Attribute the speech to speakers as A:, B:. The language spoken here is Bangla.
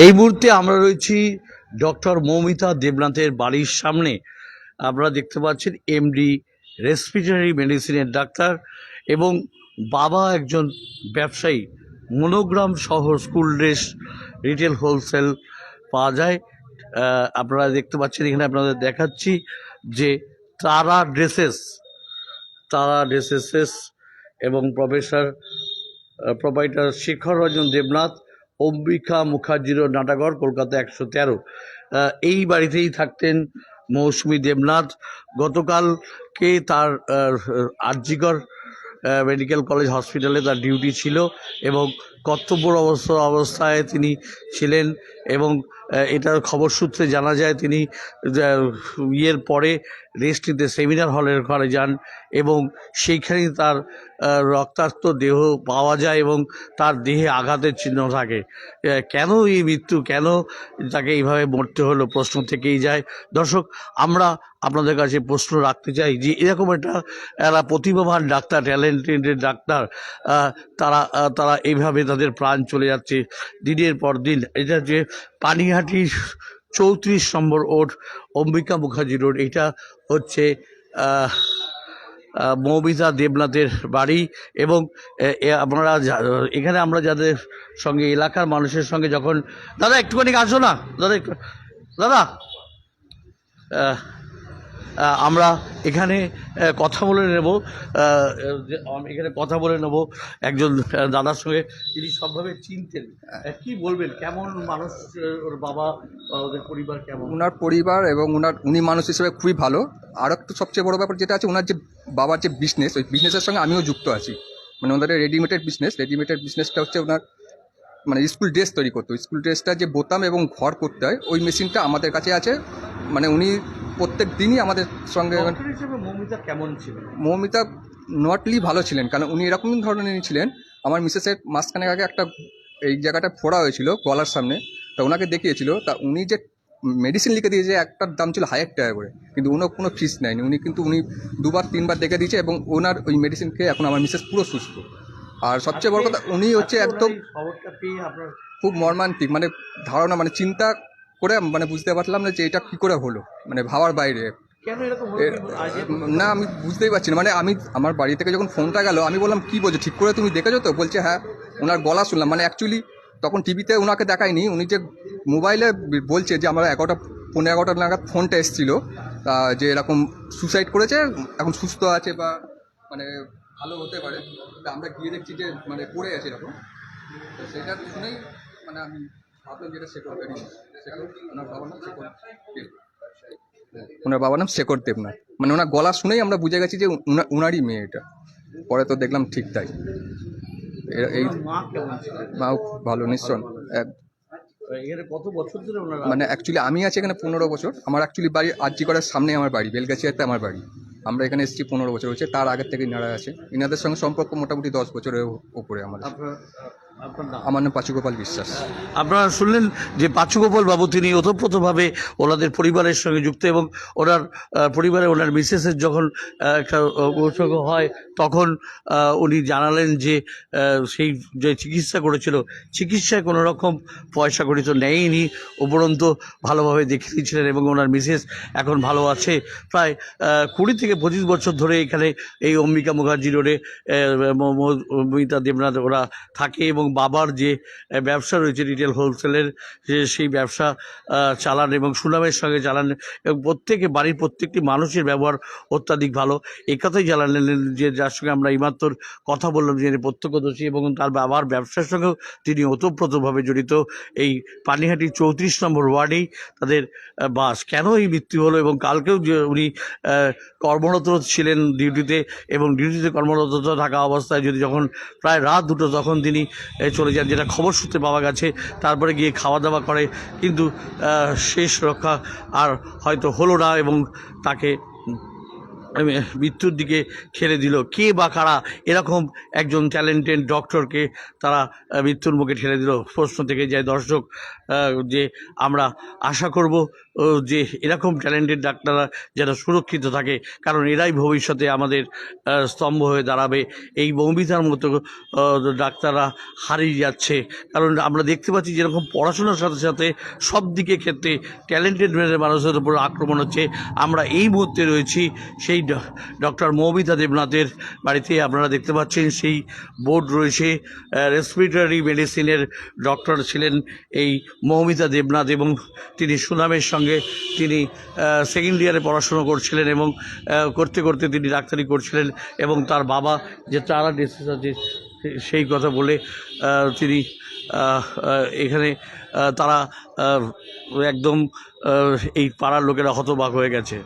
A: এই মুহূর্তে আমরা রয়েছি ডক্টর মৌমিতা দেবনাথের বাড়ির সামনে। আপনারা দেখতে পাচ্ছেন এমডি রেসপিরেটরি মেডিসিনের ডাক্তার এবং বাবা একজন ব্যবসায়ী। মনোগ্রাম শহর স্কুল ড্রেস রিটেল হোলসেল পাওয়া যায়। আপনারা দেখতে পাচ্ছেন এখানে আপনাদের দেখাচ্ছি যে তারা ড্রেসেস এবং প্রোপাইটার শেখর রঞ্জন দেবনাথ, অম্বিকা মুখার্জি রোড, নাটাগড়, কলকাতা 113। এই বাড়িতেই থাকতেন মৌসুমী দেবনাথ। গতকালকে তার আরজিকর মেডিকেল কলেজ হসপিটালে তার ডিউটি ছিল এবং কর্তব্যরত অবস্থায় তিনি ছিলেন এবং এটার খবর সূত্রে জানা যায় তিনি ইয়ের পরে রেস্ট নিতে সেমিনার হলের ঘরে যান এবং সেইখানেই তার রক্তাক্ত দেহ পাওয়া যায় এবং তার দেহে আঘাতের চিহ্ন থাকে। কেন এই মৃত্যু, কেন তাকে এইভাবে মরতে হলো, প্রশ্ন থেকেই যায়। দর্শক, আমরা আপনাদের কাছে প্রশ্ন রাখতে চাই যে এরকম একটা প্রতিভাবান ডাক্তার, ট্যালেন্টেড ডাক্তার, তারা এইভাবে তাদের প্রাণ চলে যাচ্ছে দিনের পর দিন। এটা যে পানিহাটি 34 নম্বর ওয়ার্ড, অম্বিকা মুখার্জি রোড, এটা হচ্ছে মৌমিতা দেবনাথের বাড়ি। এবং আপনারা এখানে আমরা যাদের সঙ্গে, এলাকার মানুষের সঙ্গে যখন, দাদা একটুখানি আসো না, দাদা আমরা এখানে কথা বলে নেব একজন দাদার সঙ্গে, তিনি সবভাবে চিনতেন। কি বলবেন, কেমন মানুষ ওর বাবা, ওদের পরিবার কেমন?
B: ওনার পরিবার এবং উনি মানুষ হিসেবে খুবই ভালো। আর একটা সবচেয়ে বড় ব্যাপার যেটা আছে, ওনার যে বাবার যে বিজনেস, ওই বিজনেসের সঙ্গে আমিও যুক্ত আছি। মানে ওনাদের রেডিমেডের বিজনেসটা হচ্ছে ওনার, মানে স্কুল ড্রেস তৈরি করতো। স্কুল ড্রেসটা যে বোতাম এবং ঘর করতে হয়, ওই মেশিনটা আমাদের কাছে আছে। মানে উনি প্রত্যেক দিনই আমাদের সঙ্গে।
A: মৌমিতা কেমন ছিলেন?
B: মৌমিতা নটলি ভালো ছিলেন, কারণ উনি এরকম ধরনেরই ছিলেন। আমার মিসেসের মাঝখানে আগে একটা এই জায়গাটা ফোড়া হয়েছিল গলার সামনে, তা ওনাকে দেখিয়েছিল। তা উনি যে মেডিসিন লিখে দিয়েছে, একটার দাম ছিল 1000 টাকা করে, কিন্তু উনি কোনো ফিস নেয়নি। উনি 2-3বার দেখে দিয়েছে এবং ওনার ওই মেডিসিন খেয়ে এখন আমার মিসেস পুরো সুস্থ। আর সবচেয়ে বড় কথা, উনি হচ্ছে একদম খুব মর্মান্তিক, মানে ধারণা, মানে চিন্তা করে মানে বুঝতে পারলাম না যে এটা কী করে হলো, মানে ভাবার বাইরে। না, আমি বুঝতেই পারছি না। মানে আমি আমার বাড়ি থেকে যখন ফোনটা গেল, আমি বললাম কী বলছো, ঠিক করে তুমি দেখেছো তো? বলছে হ্যাঁ। ওনার গলা শুনলাম, মানে অ্যাকচুয়ালি তখন টিভিতে ওনাকে দেখায়নি, উনি যে মোবাইলে বলছে যে আমরা 11:15 নাগাদ ফোনটা এসেছিলো যে এরকম সুসাইড করেছে, এখন সুস্থ আছে বা মানে ভালো হতে পারে। তা আমরা গিয়ে দেখছি যে মানে পড়ে আছে এরকম। তো সেটা শুনেই মানে আমি ভাবলাম যেটা ওনার বাবার নাম শেখর দেবনাথ। মানে ওনার গলা শুনেই আমরা বুঝে গেছি যে উনারই মেয়ে এটা। পরে তো দেখলাম ঠিক তাই। এই মাও খুব ভালো, নিশ্চয়। মানে অ্যাকচুয়ালি আমি আছি এখানে 15 বছর। আমার অ্যাকচুয়ালি বাড়ি আরজিকরের সামনে আমার বাড়ি, বেলগাছিয়াতে আমার বাড়ি। আমরা এখানে এসেছি 15 বছর হচ্ছে। তার আগের থেকে ইনারা আছে। ইনাদের সঙ্গে সম্পর্ক মোটামুটি 10 বছরের ওপরে আমাদের। আমার নাম পাচুগোপাল বিশ্বাস।
A: আপনারা শুনলেন যে পাচুগোপাল বাবু, তিনি ওতপ্রোতভাবে ওনাদের পরিবারের সঙ্গে যুক্ত এবং ওনার পরিবারে ওনার মিসেসের যখন একটা অসুখ হয়, তখন উনি জানালেন যে সেই যে চিকিৎসা করেছিল, চিকিৎসায় কোনো রকম পয়সা কড়ি তো নেয়নি, উপরন্ত ভালোভাবে দেখে দিয়েছিলেন এবং ওনার মিসেস এখন ভালো আছে। প্রায় 20 থেকে 25 বছর ধরে এখানে এই অম্বিকা মুখার্জি রোডে মৌমিতা দেবনাথ ওরা থাকে এবং বাবার যে ব্যবসা রয়েছে রিটেল হোলসেলের, সেই ব্যবসা চালান এবং সুনামের সঙ্গে চালান এবং বাড়ির প্রত্যেকটি মানুষের ব্যবহার অত্যাধিক ভালো। এই কথাই জানালেন যে যার সঙ্গে আমরা এইমাত্র কথা বললাম, যে প্রত্যক্ষদর্শী এবং তার বাবার ব্যবসার সঙ্গেও তিনি ওতপ্রোতভাবে জড়িত। এই পানিহাটি 34 নম্বর ওয়ার্ডেই তাদের বাস। কেন এই মৃত্যু হলো, এবং কালকেও যে উনি কর্মরত ছিলেন ডিউটিতে, এবং ডিউটিতে কর্মরত থাকা অবস্থায় যদি যখন প্রায় রাত 2টো তখন তিনি চলে যান, যেটা খবর সূত্রে পাওয়া গেছে। তারপরে গিয়ে খাওয়া দাওয়া করে, কিন্তু শেষ রক্ষা আর হয়তো হলো না এবং তাকে মৃত্যুর দিকে ঠেলে দিল? কে বা কারা এরকম একজন ট্যালেন্টেড ডক্টরকে তারা মৃত্যুর মুখে ঠেলে দিল? প্রশ্ন থেকে যায় দর্শক, যে আমরা আশা করব যে এরকম ট্যালেন্টেড ডাক্তাররা যেন সুরক্ষিত থাকে, কারণ এরাই ভবিষ্যতে আমাদের স্তম্ভ হয়ে দাঁড়াবে। এই মৌমিতার মতো ডাক্তাররা হারিয়ে যাচ্ছে, কারণ আমরা দেখতে পাচ্ছি যেরকম পড়াশোনার সাথে সাথে সব দিকে ক্ষেত্রে ট্যালেন্টেড মানুষের উপর আক্রমণ হচ্ছে। আমরা এই মুহূর্তে রয়েছি সেই ডক্টর মৌমিতা দেবনাথের বাড়িতে। আপনারা দেখতে পাচ্ছেন সেই বোর্ড রয়েছে। রেসপিরেটরি মেডিসিনের ডক্টর ছিলেন এই মৌমিতা দেবনাথ, এবং তিনি সুনামের সঙ্গে তিনি সেকেন্ড ইয়ারে পড়াশুনো করছিলেন, এবং করতে করতে তিনি ডাক্তারি করছিলেন, এবং তার বাবা যে তারা ডিসিজ আছে সেই কথা বলে তিনি এখানে তারা একদম এই পাড়ার লোকেরা হতবাক হয়ে গেছে।